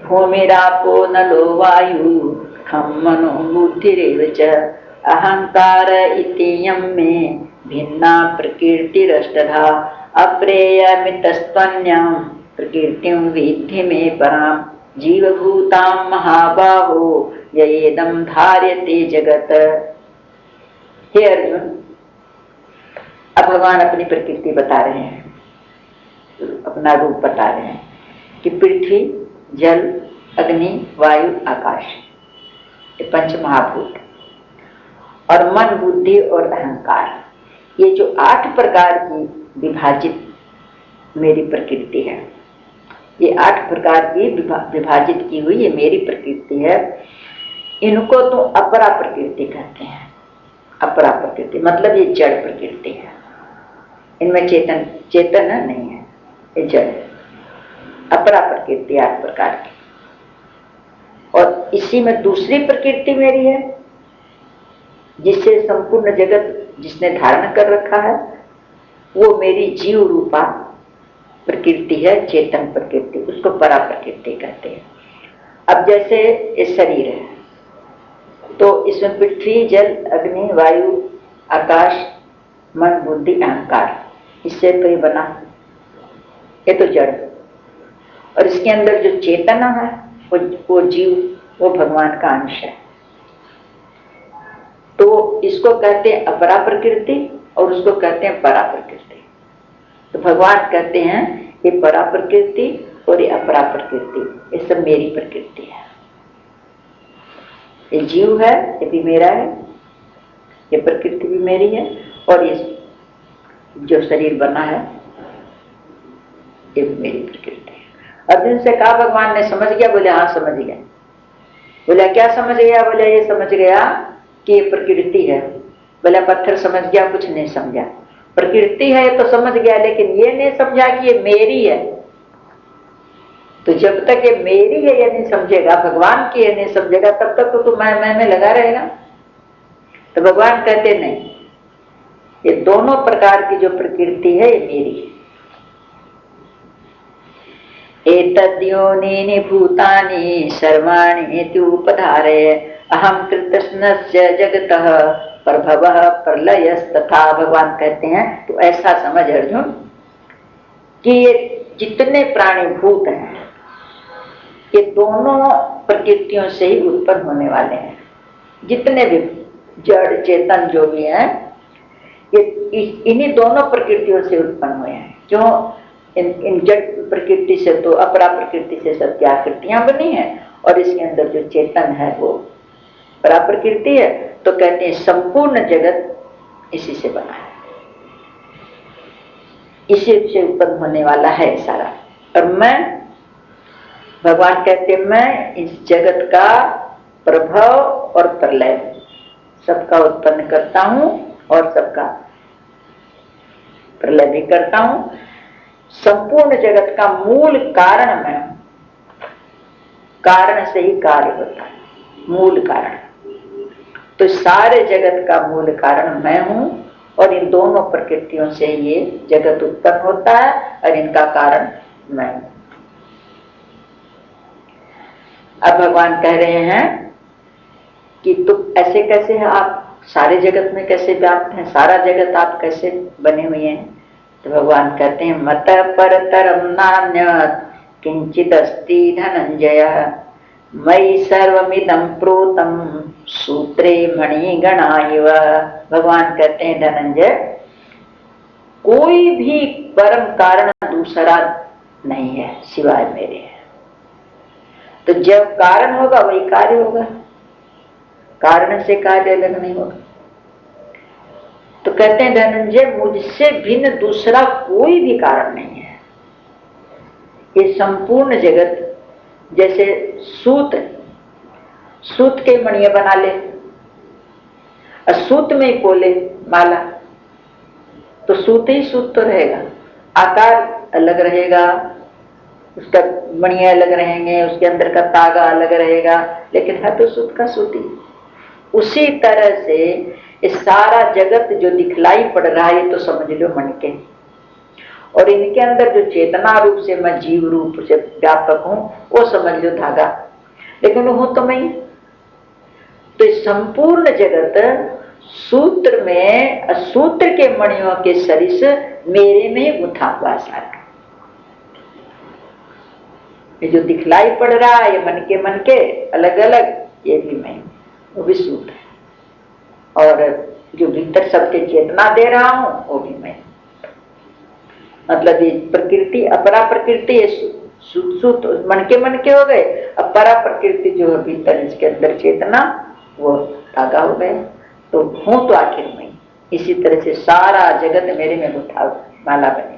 भूमिरापो नलो वायु खं मनो बुद्धिरेव च अहंकार इत्ययं मे भिन्ना प्रकृतिरष्टधा अप्रेयमितस्त्वन्यां प्रकृतिं विद्धि मे परां जीवभूतां महाबाहो ययेदं धार्यते जगत। हे अर्जुन, अब भगवान अपनी प्रकृति बता रहे हैं, अपना रूप बता रहे हैं कि पृथ्वी, जल, अग्नि, वायु, आकाश, ये पंच महाभूत और मन, बुद्धि और अहंकार, ये जो 8 प्रकार की विभाजित मेरी प्रकृति है, ये 8 प्रकार की विभाजित की हुई ये मेरी प्रकृति है। इनको तो अपरा प्रकृति कहते हैं। अपरा प्रकृति मतलब ये जड़ प्रकृति है, इनमें चेतन नहीं है, ये जड़ है। अपरा प्रकृति 8 प्रकार की, और इसी में दूसरी प्रकृति मेरी है जिससे संपूर्ण जगत जिसने धारण कर रखा है, वो मेरी जीव रूपा प्रकृति है, चेतन प्रकृति, उसको परा प्रकृति कहते हैं। अब जैसे ये शरीर है तो इसमें पृथ्वी, जल, अग्नि, वायु, आकाश, मन, बुद्धि, अहंकार, इससे तो ये बना, ये तो जड़। और इसके अंदर जो चेतना है वो जीव, वो भगवान का अंश है। तो इसको कहते हैं अपरा प्रकृति और उसको कहते हैं परा प्रकृति। तो भगवान कहते हैं ये परा प्रकृति और ये अपरा प्रकृति, ये सब मेरी प्रकृति है। ये जीव है, ये भी मेरा है, ये प्रकृति भी मेरी है, और ये जो शरीर बना है ये भी मेरी प्रकृति है। अर्जुन से कहा भगवान ने, समझ गया? बोले हाँ समझ गया। बोला क्या समझ गया? बोले ये समझ गया कि ये प्रकृति है। बोला पत्थर समझ गया? कुछ नहीं समझा। प्रकृति है ये तो समझ गया, लेकिन ये नहीं समझा कि ये मेरी है। तो जब तक ये मेरी है ये नहीं समझेगा, भगवान की ये नहीं समझेगा, तब तक तो मैं में लगा रहेगा। तो भगवान कहते नहीं, ये दोनों प्रकार की जो प्रकृति है ये मेरी है। एतद्योनीनि भूतानि सर्वाणि इति उपधारय अहं कृतस्नस्य जगतः प्रभवः प्रलयस्तथा। भगवान कहते हैं तो ऐसा समझ अर्जुन कि ये जितने प्राणी भूत हैं ये दोनों प्रकृतियों से ही उत्पन्न होने वाले हैं। जितने भी जड़ चेतन जो भी हैं ये इन्हीं दोनों प्रकृतियों से उत्पन्न हुए हैं। क्यों? इन जड़ प्रकृति से तो अपरा प्रकृति से सबकी आकृतियां बनी हैं, और इसके अंदर जो चेतन है वो परा प्रकृति है। तो कहते हैं संपूर्ण जगत इसी से बना है, इसी से उत्पन्न होने वाला है सारा। और मैं, भगवान कहते हैं मैं इस जगत का प्रभाव और प्रलय सबका उत्पन्न करता हूं और सबका प्रलय भी करता हूं। संपूर्ण जगत का मूल कारण मैं हूं। कारण से ही कार्य होता है, मूल कारण। तो सारे जगत का मूल कारण मैं हूं, और इन दोनों प्रकृतियों से ये जगत उत्पन्न होता है, और इनका कारण मैं हूं। अब भगवान कह रहे हैं कि तुम ऐसे कैसे हैं, आप सारे जगत में कैसे व्याप्त हैं, सारा जगत आप कैसे बने हुए हैं? तो भगवान कहते हैं मत परतरम नान्यत् किंचित अस्ति धनंजय मयि सर्वमिदं प्रोतम सूत्रे मणिगणा इव। भगवान कहते हैं धनंजय, कोई भी परम कारण दूसरा नहीं है सिवाय मेरे है। तो जब कारण होगा वही कार्य होगा, कारण से कार्य अलग नहीं होगा। तो कहते हैं धनंजय मुझसे भिन्न दूसरा कोई भी कारण नहीं है। ये संपूर्ण जगत जैसे सूत के मणिये बना ले और सूत में ही पोले माला, तो सूत ही सूत तो रहेगा, आकार अलग रहेगा, उसका मणिये अलग रहेंगे, उसके अंदर का तागा अलग रहेगा, लेकिन है तो सूत का सूत ही। उसी तरह से इस सारा जगत जो दिखलाई पड़ रहा है ये तो समझ लो मणिके, और इनके अंदर जो चेतना रूप से मैं जीव रूप से व्यापक हूं, वो समझ लो धागा, लेकिन वो तो मैं। तो इस संपूर्ण जगत सूत्र में, सूत्र के मणियों के सरिस मेरे में गुथा हुआ सारा। ये जो दिखलाई पड़ रहा है, ये मन के अलग अलग, ये भी मैं, वो भी सूत्र है। और जो भीतर सबके चेतना दे रहा हूं, वो भी मैं। मतलब ये प्रकृति अपरा प्रकृति, ये सूत मन के हो गए। अपरा प्रकृति जो है भीतर, इसके अंदर चेतना, वो धागा हो गए। तो हूं तो आखिर में इसी तरह से सारा जगत मेरे में गुथा माला बने।